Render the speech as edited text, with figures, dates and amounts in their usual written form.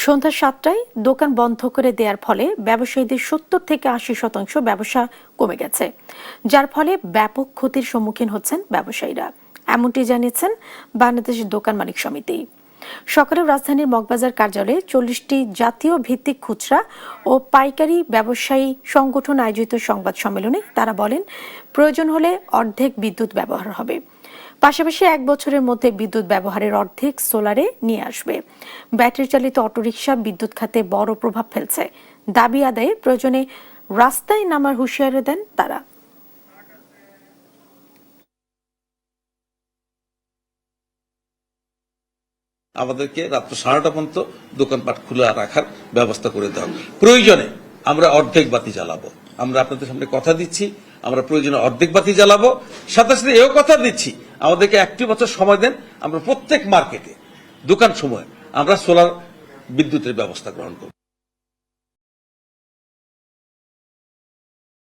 সন্ধ্যা ৭টায় দোকান বন্ধ করে দেওয়ার ফলে ব্যবসায়ীদের ৭০ থেকে ৮০% ব্যবসা কমে গেছে, যার ফলে ব্যাপক ক্ষতির সম্মুখীন হচ্ছেন ব্যবসায়ীরা। এমনটি জানিয়েছেন বাংলাদেশ দোকান মালিক সমিতি। সকালে রাজধানীর মগবাজার কার্যালয়ে ৪০টি জাতীয় ভিত্তিক খুচরা ও পাইকারি ব্যবসায়ী সংগঠন আয়োজিত সংবাদ সম্মেলনে তারা বলেন, প্রয়োজন হলে অর্ধেক বিদ্যুৎ ব্যবহার হবে। পাশাপাশি ১ বছরের মধ্যে বিদ্যুৎ ব্যবহারের অর্ধেক সোলারে নিয়ে আসবে। ব্যাটারি চালিত অটোরিকশা বিদ্যুৎ খাতে বড় প্রভাব ফেলছে। দাবি আদায়ে প্রয়োজনে রাস্তায় নামার হুঁশিয়ারি দেন তারা। আমাদেরকে রাত্র 9:30 পর্যন্ত দোকানপাট খোলা রাখার ব্যবস্থা করে দেওয়া। প্রয়োজনে আমরা অর্ধেক বাতি জ্বালাবো। আমরা আপনাদের সামনে কথা দিচ্ছি, আমরা প্রয়োজনে অর্ধেক বাতি জ্বালাবো। সাথে সাথে এও কথা দিচ্ছি, আমাদেরকে 1টি বছর সময় দেন, আমরা প্রত্যেক মার্কেটে দোকান সময় আমরা সোলার বিদ্যুতের ব্যবস্থা গ্রহণ করব।